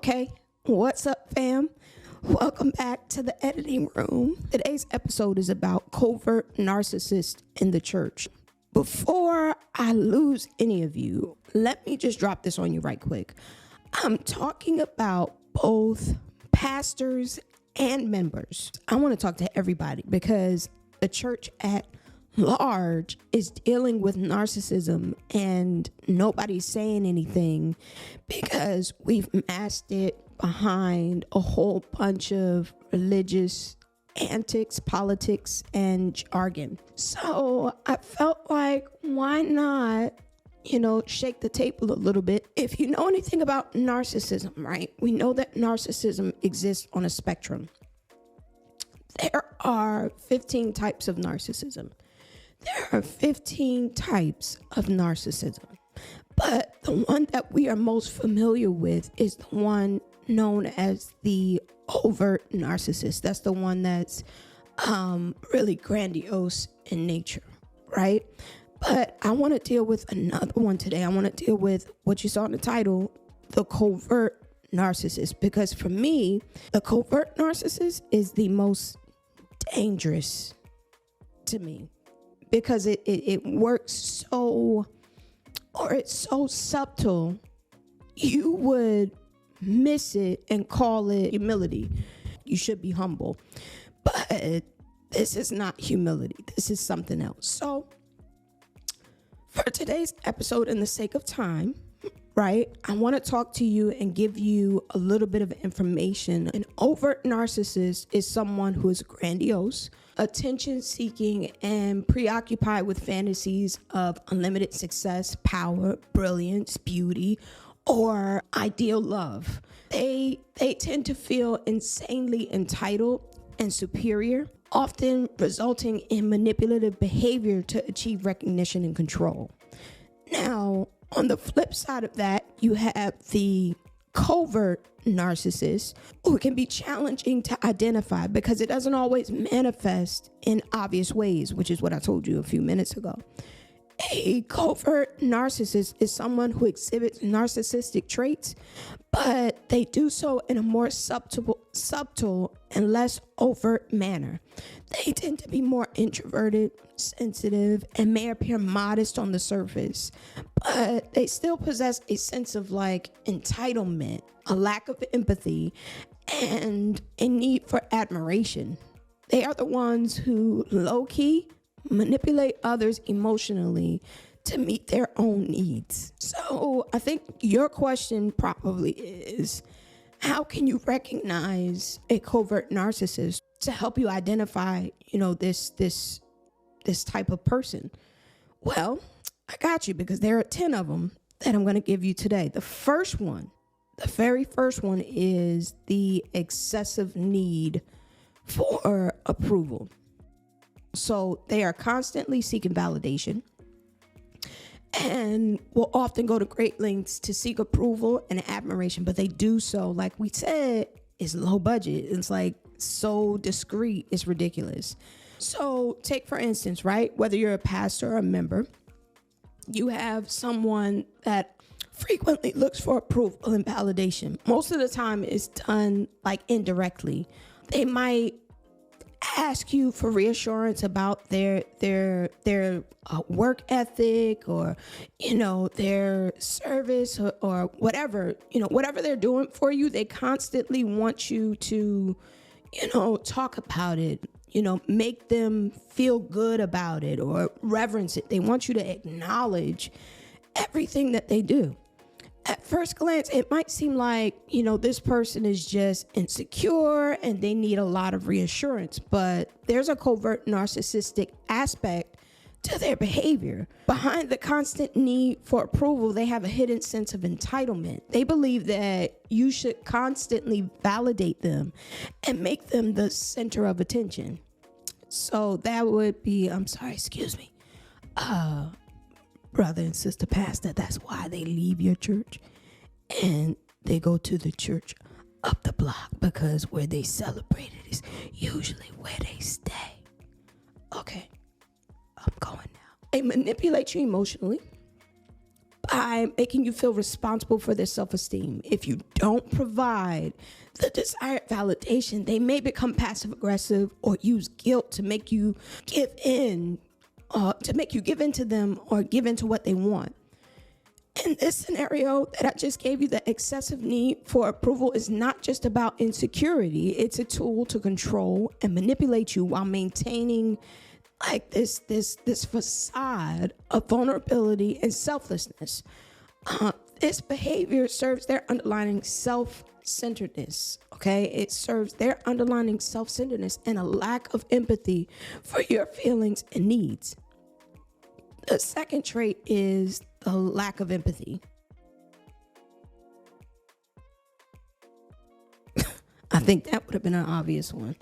Okay, what's up, fam? Welcome back to the editing room. Today's episode is about covert narcissists in the church. Before I lose any of you, let me just drop this on you right quick. I'm talking about both pastors and members. I want to talk to everybody because the church at large is dealing with narcissism and nobody's saying anything because we've masked it behind a whole bunch of religious antics, politics, and jargon. So I felt like, why not, shake the table a little bit. If you know anything about narcissism, right? We know that narcissism exists on a spectrum. There are 15 types of narcissism. There are 15 types of narcissism, but the one that we are most familiar with is the one known as the overt narcissist. That's the one that's really grandiose in nature, right? But I want to deal with another one today. I want to deal with what you saw in the title, the covert narcissist, because for me, the covert narcissist is the most dangerous to me. Because it works it's so subtle, you would miss it and call it humility. You should be humble. But this is not humility. This is something else. So for today's episode, in the sake of time, right, I want to talk to you and give you a little bit of information. An overt narcissist is someone who is grandiose, attention-seeking, and preoccupied with fantasies of unlimited success, power, brilliance, beauty, or ideal love. They tend to feel insanely entitled and superior, often resulting in manipulative behavior to achieve recognition and control. Now, on the flip side of that, you have the covert narcissist, who can be challenging to identify because it doesn't always manifest in obvious ways, which is what I told you a few minutes ago. A covert narcissist is someone who exhibits narcissistic traits, but they do so in a more subtle and less overt manner. They tend to be more introverted, sensitive, and may appear modest on the surface, but they still possess a sense of entitlement, a lack of empathy, and a need for admiration. They are the ones who low-key manipulate others emotionally to meet their own needs. So I think your question probably is, how can you recognize a covert narcissist to help you identify, this type of person? Well, I got you, because there are 10 of them that I'm going to give you today. The very first one is the excessive need for approval. So they are constantly seeking validation and will often go to great lengths to seek approval and admiration, but they do so, like we said, is low budget. It's so discreet, it's ridiculous. So take, for instance, right, whether you're a pastor or a member, you have someone that frequently looks for approval and validation. Most of the time it's done indirectly. They might ask you for reassurance about their work ethic, or their service, or whatever they're doing for you. They constantly want you to talk about it, make them feel good about it or reverence it. They want you to acknowledge everything that they do. At first glance, it might seem like, this person is just insecure and they need a lot of reassurance, but there's a covert narcissistic aspect to their behavior. Behind the constant need for approval, they have a hidden sense of entitlement. They believe that you should constantly validate them and make them the center of attention. So that would be, brother and sister pastor, that's why they leave your church and they go to the church up the block, because where they celebrate it is usually where they stay. Okay, I'm going now. They manipulate you emotionally by making you feel responsible for their self-esteem. If you don't provide the desired validation, they may become passive-aggressive or use guilt to make you give in, to them or give in to what they want. In this scenario that I just gave you, the excessive need for approval is not just about insecurity. It's a tool to control and manipulate you while maintaining like this facade of vulnerability and selflessness. This behavior serves their underlying self-centeredness, okay? It serves their underlying self-centeredness and a lack of empathy for your feelings and needs. The second trait is the lack of empathy. I think that would have been an obvious one.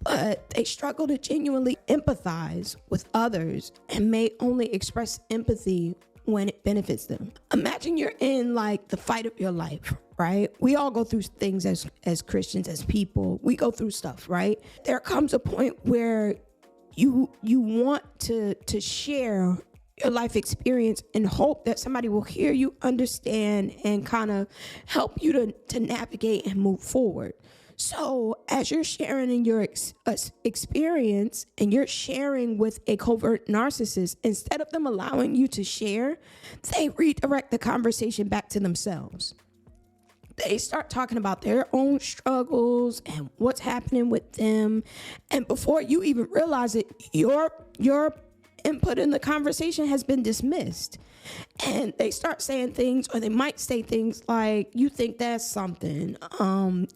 But they struggle to genuinely empathize with others and may only express empathy when it benefits them. Imagine you're in like the fight of your life, right? We all go through things as Christians, as people. We go through stuff, right? There comes a point where you want to share your life experience and hope that somebody will hear you, understand, and kind of help you to navigate and move forward. So as you're sharing in your experience and you're sharing with a covert narcissist, instead of them allowing you to share, they redirect the conversation back to themselves. They start talking about their own struggles and what's happening with them. And before you even realize it, your input in the conversation has been dismissed. And they start saying things, or they might say things like, you think that's something.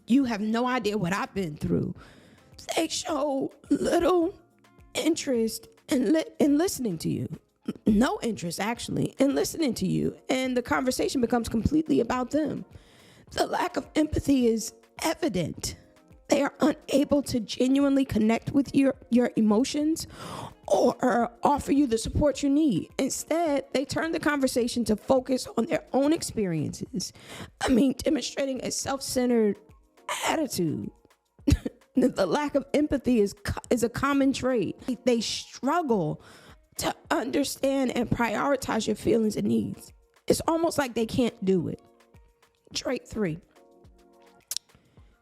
You have no idea what I've been through. They show little interest in listening to you. No interest, actually, in listening to you. And the conversation becomes completely about them. The lack of empathy is evident. They are unable to genuinely connect with your emotions or offer you the support you need. Instead, they turn the conversation to focus on their own experiences. Demonstrating a self-centered attitude. The lack of empathy is a common trait. They struggle to understand and prioritize your feelings and needs. It's almost like they can't do it. Trait 3.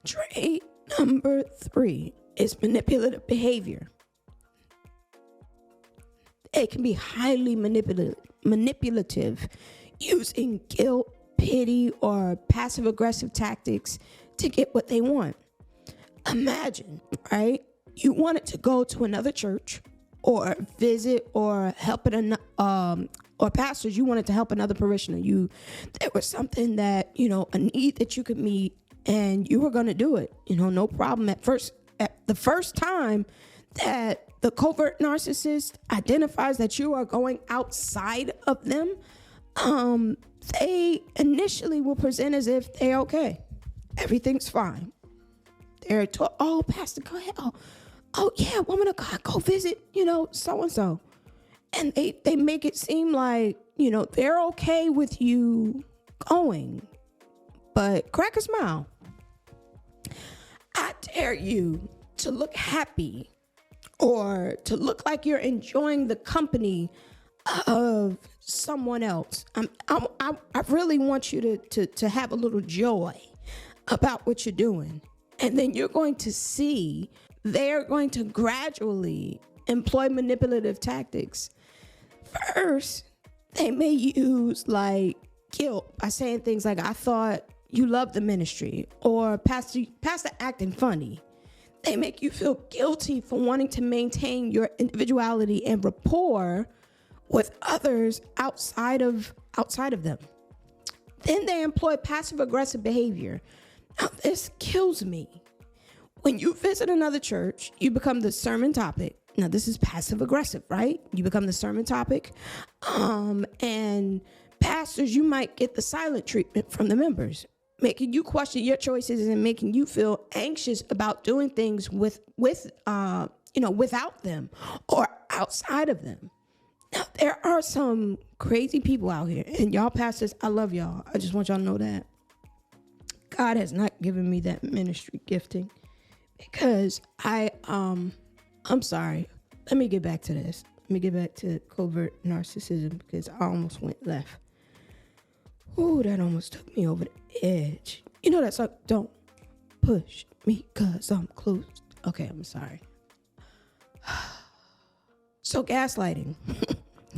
Trait number 3 is manipulative behavior. It can be highly manipulative, using guilt, pity, or passive-aggressive tactics to get what they want. Imagine, right? You wanted to go to another church or visit or help or pastors, you wanted to help another parishioner. There was something that, a need that you could meet, and you were going to do it, no problem. At the first time that the covert narcissist identifies that you are going outside of them, they initially will present as if they're okay. Everything's fine. They're oh, Pastor, go ahead. Oh, yeah, woman of God, go visit, so-and-so. And they make it seem like, they're okay with you going, but crack a smile. I dare you to look happy or to look like you're enjoying the company of someone else. I really want you to have a little joy about what you're doing. And then you're going to see they're going to gradually employ manipulative tactics. First, they may use like guilt by saying things like, I thought you loved the ministry, or Pastor acting funny. They make you feel guilty for wanting to maintain your individuality and rapport with others outside of them. Then they employ passive-aggressive behavior. Now, this kills me. When you visit another church, you become the sermon topic. Now, this is passive-aggressive, right? You become the sermon topic. And pastors, you might get the silent treatment from the members, making you question your choices and making you feel anxious about doing things without them or outside of them. Now, there are some crazy people out here, and y'all pastors, I love y'all. I just want y'all to know that God has not given me that ministry gifting, because I'm sorry. Let me get back to this. Let me get back to covert narcissism, because I almost went left. Ooh, that almost took me over the edge. You know that song, Don't Push Me 'Cause I'm Close. Okay, I'm sorry. So gaslighting.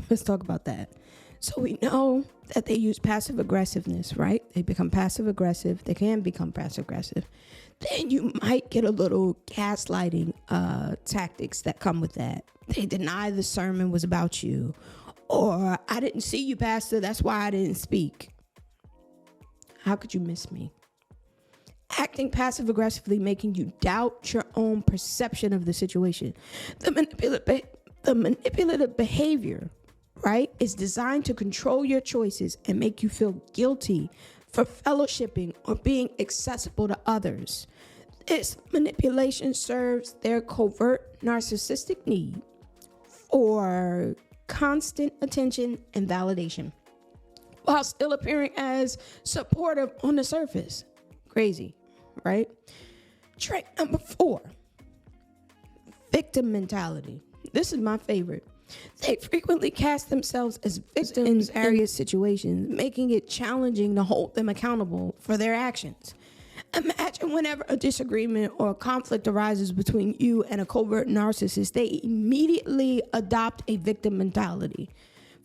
Let's talk about that. So we know that they use passive aggressiveness, right? They become passive aggressive. They can become passive aggressive. Then you might get a little gaslighting tactics that come with that. They deny the sermon was about you. Or, I didn't see you, Pastor. That's why I didn't speak. How could you miss me? Acting passive aggressively, making you doubt your own perception of the situation. The manipulative behavior, right, is designed to control your choices and make you feel guilty for fellowshipping or being accessible to others. This manipulation serves their covert narcissistic need for constant attention and validation, while still appearing as supportive on the surface. Crazy, right? Trait number 4, victim mentality. This is my favorite. They frequently cast themselves as victims in various situations, making it challenging to hold them accountable for their actions. Imagine whenever a disagreement or a conflict arises between you and a covert narcissist, they immediately adopt a victim mentality.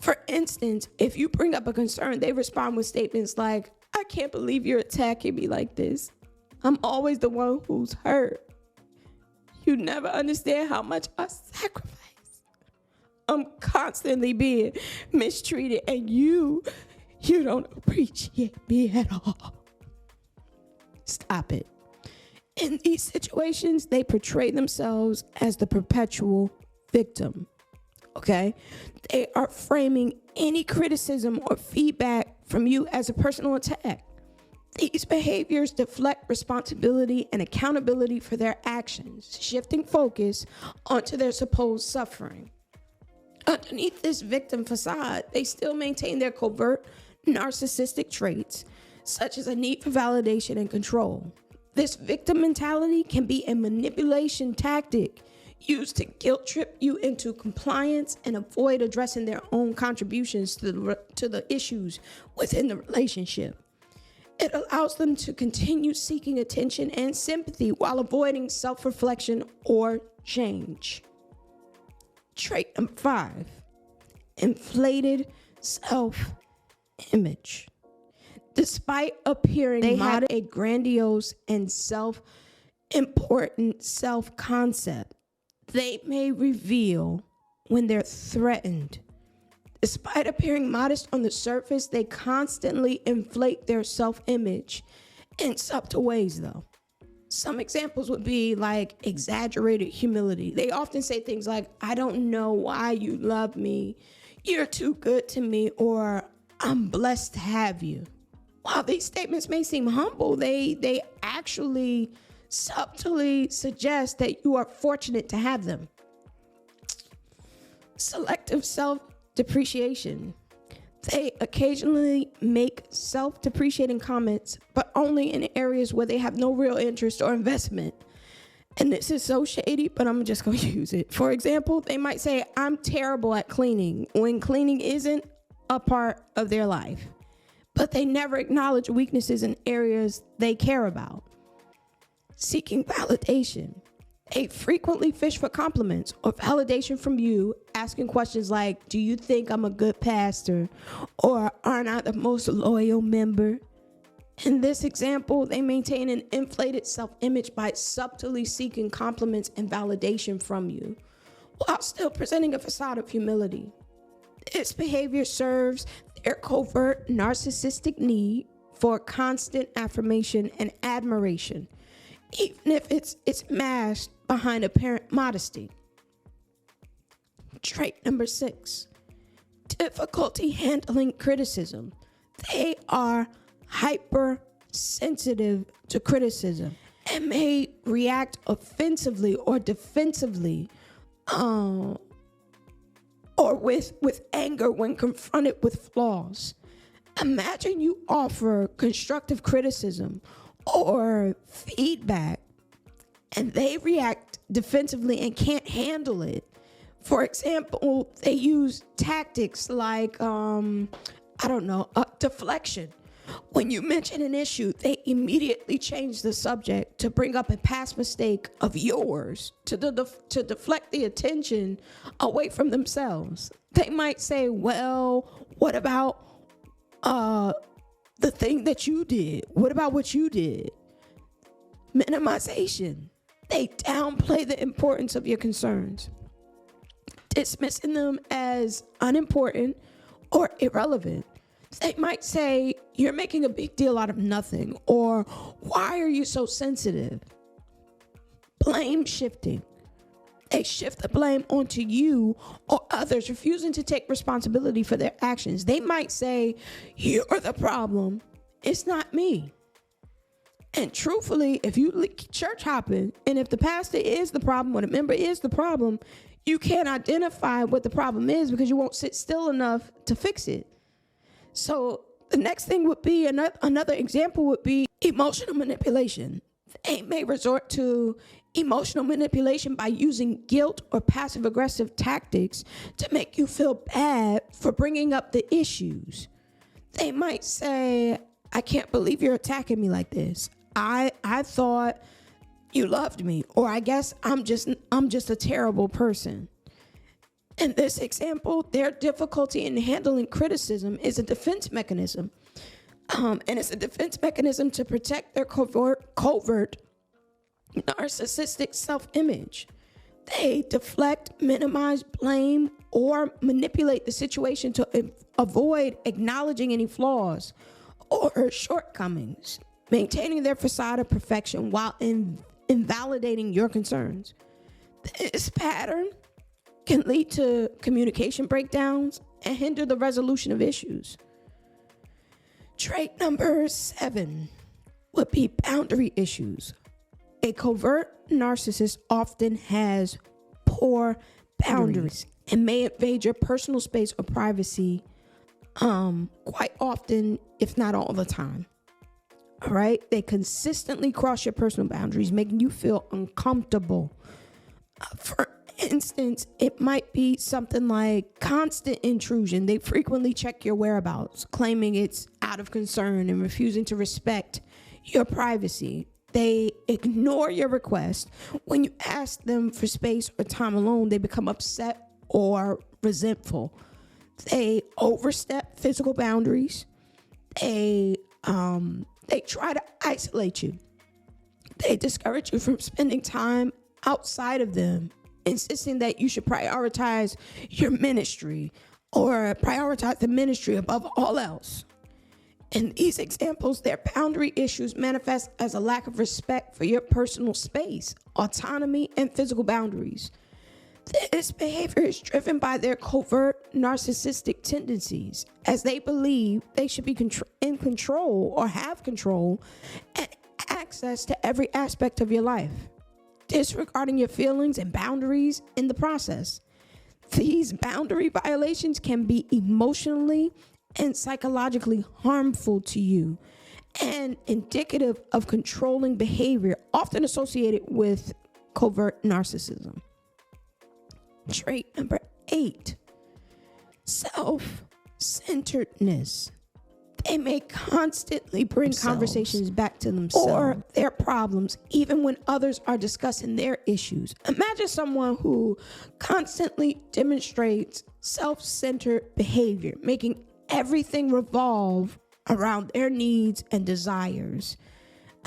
For instance, if you bring up a concern, they respond with statements like, I can't believe you're attacking me like this. I'm always the one who's hurt. You never understand how much I sacrifice. I'm constantly being mistreated and you don't appreciate me at all. Stop it. In these situations, they portray themselves as the perpetual victim. Okay? They are framing any criticism or feedback from you as a personal attack. These behaviors deflect responsibility and accountability for their actions, shifting focus onto their supposed suffering. Underneath this victim facade, they still maintain their covert narcissistic traits, such as a need for validation and control. This victim mentality can be a manipulation tactic used to guilt trip you into compliance and avoid addressing their own contributions to the issues within the relationship. It allows them to continue seeking attention and sympathy while avoiding self-reflection or change. Trait number 5, inflated self-image. Despite appearing they have a grandiose and self-important self-concept, they may reveal when they're threatened. Despite appearing modest on the surface, they constantly inflate their self-image in subtle ways, though. Some examples would be like exaggerated humility. They often say things like, I don't know why you love me, you're too good to me, or I'm blessed to have you. While these statements may seem humble, they actually subtly suggest that you are fortunate to have them. Selective self-depreciation. They occasionally make self-depreciating comments, but only in areas where they have no real interest or investment. And this is so shady, but I'm just going to use it. For example, they might say, I'm terrible at cleaning, when cleaning isn't a part of their life. But they never acknowledge weaknesses in areas they care about. Seeking validation. They frequently fish for compliments or validation from you, asking questions like, do you think I'm a good pastor? Or aren't I the most loyal member? In this example, they maintain an inflated self-image by subtly seeking compliments and validation from you, while still presenting a facade of humility. This behavior serves their covert narcissistic need for constant affirmation and admiration, even if it's masked behind apparent modesty. Trait number 6, difficulty handling criticism. They are hypersensitive to criticism and may react offensively or defensively, or with anger when confronted with flaws. Imagine you offer constructive criticism or feedback and they react defensively and can't handle it. For example, they use tactics like, deflection, When you mention an issue, they immediately change the subject to bring up a past mistake of yours to deflect the attention away from themselves. They might say, well, what about the thing that you did? What about what you did? Minimization. They downplay the importance of your concerns, dismissing them as unimportant or irrelevant. They might say, you're making a big deal out of nothing, or why are you so sensitive? Blame shifting. They shift the blame onto you or others, refusing to take responsibility for their actions. They might say, you're the problem, it's not me. And truthfully, if you church hopping, and if the pastor is the problem or the member is the problem, you can't identify what the problem is because you won't sit still enough to fix it. So the next thing would be, another example would be emotional manipulation. They may resort to emotional manipulation by using guilt or passive-aggressive tactics to make you feel bad for bringing up the issues. They might say, I can't believe you're attacking me like this. I thought you loved me, or I guess I'm just a terrible person. In this example, their difficulty in handling criticism is a defense mechanism. And it's a defense mechanism to protect their covert narcissistic self-image. They deflect, minimize, blame, or manipulate the situation to avoid acknowledging any flaws or shortcomings, maintaining their facade of perfection while invalidating your concerns. This pattern can lead to communication breakdowns and hinder the resolution of issues. Trait number 7 would be boundary issues. A covert narcissist often has poor boundaries and may invade your personal space or privacy quite often, if not all the time. All right? They consistently cross your personal boundaries, making you feel uncomfortable. For instance, it might be something like constant intrusion. They frequently check your whereabouts, claiming it's out of concern and refusing to respect your privacy. They ignore your request. When you ask them for space or time alone, they become upset or resentful. They overstep physical boundaries. They try to isolate you. They discourage you from spending time outside of them, insisting that you should prioritize your ministry or prioritize the ministry above all else. In these examples, their boundary issues manifest as a lack of respect for your personal space, autonomy, and physical boundaries. This behavior is driven by their covert narcissistic tendencies, as they believe they should be in control or have control and access to every aspect of your life, disregarding your feelings and boundaries in the process. These boundary violations can be emotionally and psychologically harmful to you and indicative of controlling behavior, often associated with covert narcissism. Trait number 8, self-centeredness. They may constantly bring conversations back to themselves or their problems, even when others are discussing their issues. Imagine someone who constantly demonstrates self-centered behavior, making everything revolve around their needs and desires.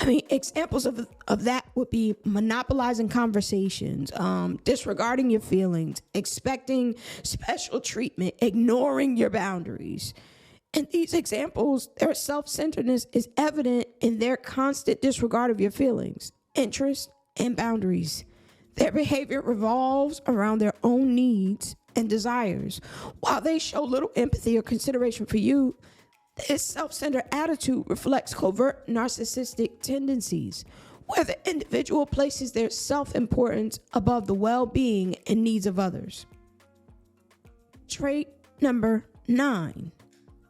I mean, examples of that would be monopolizing conversations, disregarding your feelings, expecting special treatment, ignoring your boundaries. In these examples, their self-centeredness is evident in their constant disregard of your feelings, interests, and boundaries. Their behavior revolves around their own needs and desires. While they show little empathy or consideration for you, this self-centered attitude reflects covert narcissistic tendencies, where the individual places their self-importance above the well-being and needs of others. Trait number 9,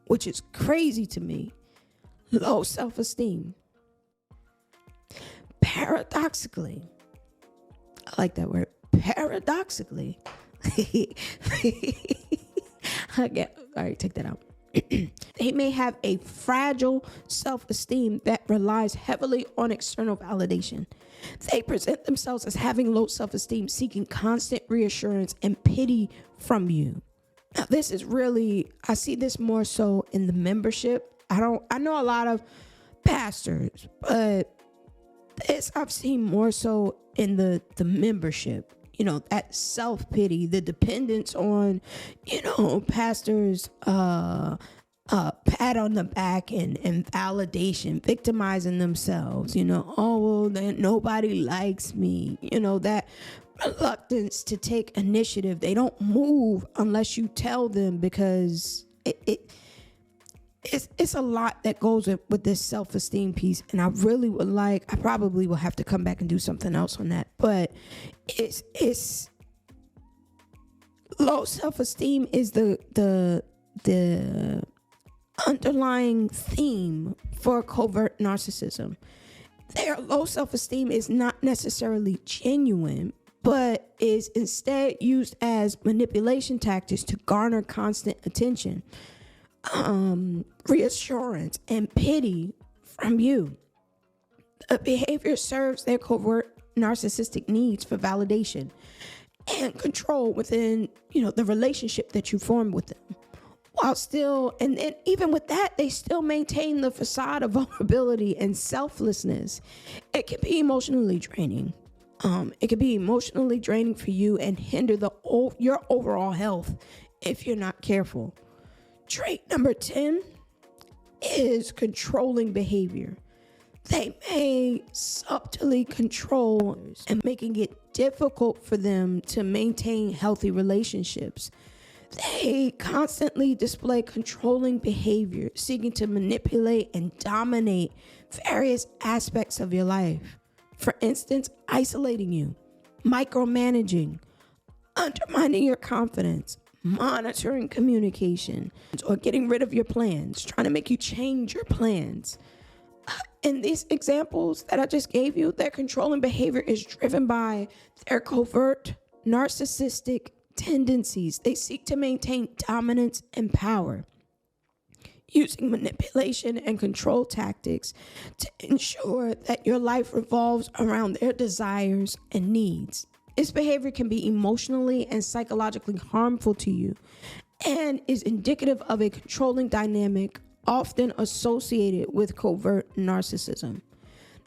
which is crazy to me, low self-esteem. Paradoxically, I like that word, paradoxically, all right, take that out. They may have a fragile self-esteem that relies heavily on external validation. They present themselves as having low self-esteem, seeking constant reassurance and pity from you. Now, this is really, I see this more so in the membership. I know a lot of pastors, but this I've seen more so in the membership. That self-pity, the dependence on, pastors, pat on the back and validation, victimizing themselves, oh, well, then nobody likes me, that reluctance to take initiative. They don't move unless you tell them, because it's a lot that goes with this self-esteem piece. And I probably will have to come back and do something else on that, but it's low self-esteem is the underlying theme for covert narcissism. Their low self-esteem is not necessarily genuine, but is instead used as manipulation tactics to garner constant attention, reassurance, and pity from you. The behavior serves their covert narcissistic needs for validation and control within, the relationship that you form with them. While still, and then even with that, they still maintain the facade of vulnerability and selflessness. It can be emotionally draining. It can be emotionally draining for you and hinder your overall health if you're not careful. Trait number 10 is controlling behavior. They may subtly control others and making it difficult for them to maintain healthy relationships. They constantly display controlling behavior, seeking to manipulate and dominate various aspects of your life. For instance, isolating you, micromanaging, undermining your confidence, monitoring communication, or getting rid of your plans, trying to make you change your plans. In these examples that I just gave you, their controlling behavior is driven by their covert narcissistic tendencies. They seek to maintain dominance and power, using manipulation and control tactics to ensure that your life revolves around their desires and needs. This behavior can be emotionally and psychologically harmful to you and is indicative of a controlling dynamic often associated with covert narcissism.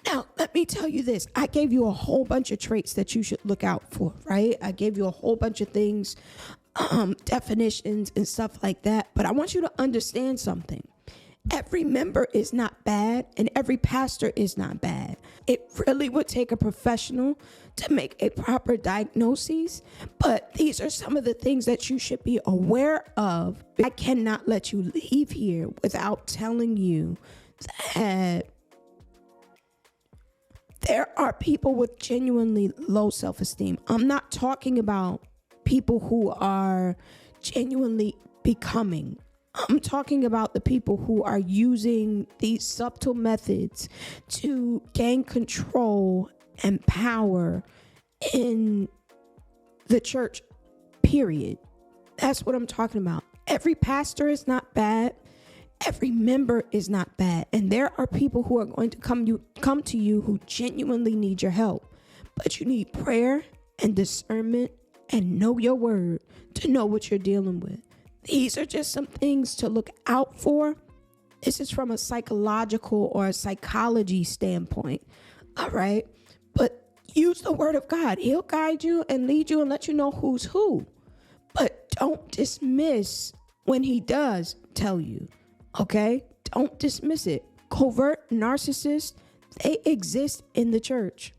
Now, let me tell you this. I gave you a whole bunch of traits that you should look out for, right? I gave you a whole bunch of things, definitions and stuff like that. But I want you to understand something. Every member is not bad, and every pastor is not bad. It really would take a professional to make a proper diagnosis, but these are some of the things that you should be aware of. I cannot let you leave here without telling you that there are people with genuinely low self-esteem. I'm not talking about people who are genuinely becoming. I'm talking about the people who are using these subtle methods to gain control and power in the church, period. That's what I'm talking about. Every pastor is not bad. Every member is not bad. And there are people who are going to come to you who genuinely need your help. But you need prayer and discernment and know your word to know what you're dealing with. These are just some things to look out for. This is from a psychological or a psychology standpoint. All right. But use the word of God. He'll guide you and lead you and let you know who's who. But don't dismiss when he does tell you. Okay? Don't dismiss it. Covert narcissists, they exist in the church.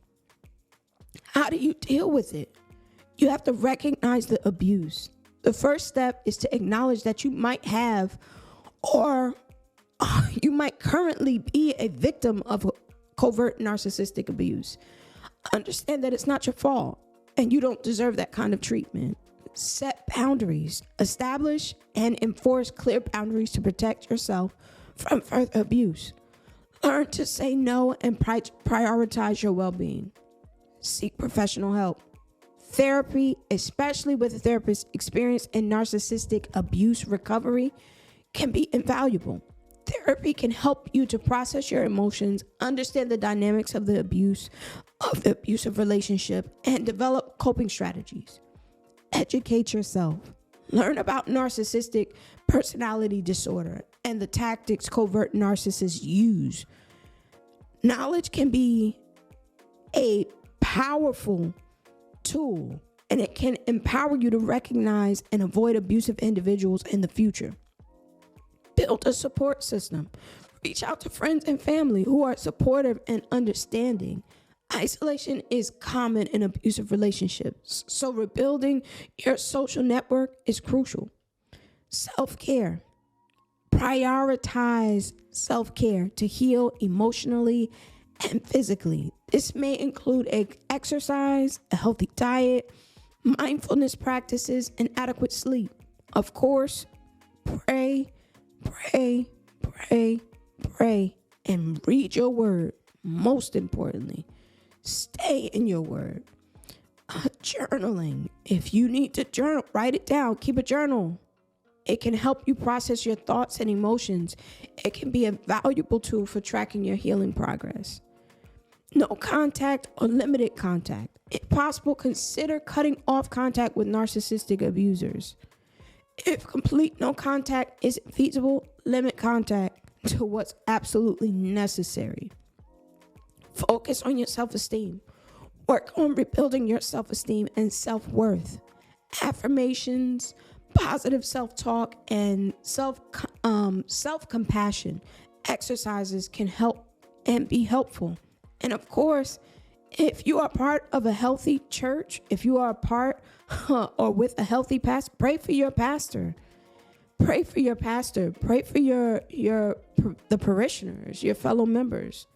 How do you deal with it? You have to recognize the abuse. The first step is to acknowledge that you might have or you might currently be a victim of covert narcissistic abuse. Understand that it's not your fault and you don't deserve that kind of treatment. Set boundaries. Establish and enforce clear boundaries to protect yourself from further abuse. Learn to say no and prioritize your well-being. Seek professional help. Therapy, especially with a therapist experienced in narcissistic abuse recovery, can be invaluable. Therapy can help you to process your emotions, understand the dynamics of the abusive relationship, and develop coping strategies. Educate yourself. Learn about narcissistic personality disorder and the tactics covert narcissists use. Knowledge can be a powerful tool, and it can empower you to recognize and avoid abusive individuals in the future. Build a support system. Reach out to friends and family who are supportive and understanding. Isolation is common in abusive relationships, so rebuilding your social network is crucial. Self-care. Prioritize self-care to heal emotionally and physically. This may include exercise, a healthy diet, mindfulness practices, and adequate sleep. Of course, pray, and read your word. Most importantly, stay in your word. Journaling. If you need to journal, write it down. Keep a journal. It can help you process your thoughts and emotions. It can be a valuable tool for tracking your healing progress. No contact or limited contact. If possible, consider cutting off contact with narcissistic abusers. If complete no contact isn't feasible, limit contact to what's absolutely necessary. Focus on your self-esteem. Work on rebuilding your self-esteem and self-worth. Affirmations, positive self-talk, and self-compassion exercises can help and be helpful. And of course, if you are part of a healthy church, if you are a part or with a healthy pastor, pray for your pastor. Pray for your pastor. Pray for the parishioners, your fellow members.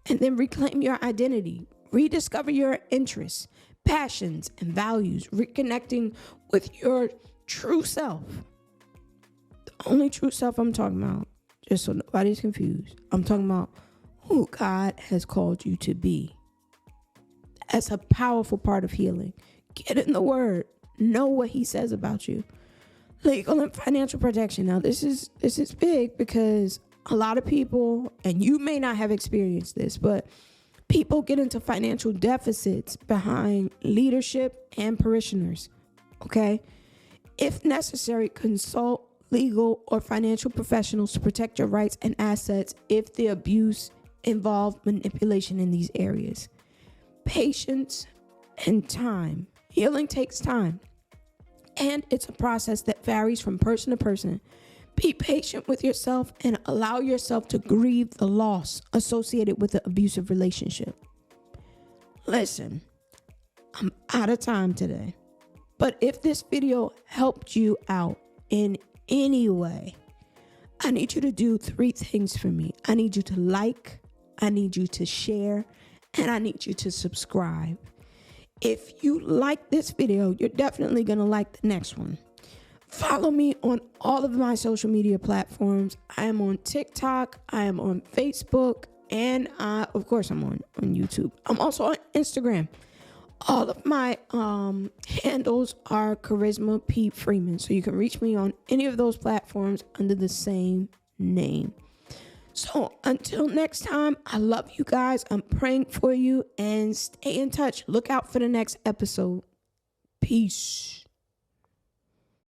And then reclaim your identity. Rediscover your interests, passions, and values. Reconnecting with your true self. The only true self I'm talking about, just so nobody's confused, I'm talking about who God has called you to be. That's a powerful part of healing. Get in the word. Know what he says about you. Legal and financial protection. Now, this is big because a lot of people, and you may not have experienced this, but people get into financial deficits behind leadership and parishioners. Okay? If necessary, consult legal or financial professionals to protect your rights and assets if the abuse involved manipulation in these areas. Patience and time. Healing takes time, and it's a process that varies from person to person. Be patient with yourself and allow yourself to grieve the loss associated with the abusive relationship. Listen, I'm out of time today, but if this video helped you out in any way, I need you to do 3 things for me. I need you to like, I need you to share, and I need you to subscribe. If you like this video, you're definitely going to like the next one. Follow me on all of my social media platforms. I am on TikTok, I am on Facebook, and of course I'm on YouTube. I'm also on Instagram. All of my handles are Charisma P. Freeman, so you can reach me on any of those platforms under the same name. So until next time, I love you guys. I'm praying for you, and stay in touch. Look out for the next episode. Peace.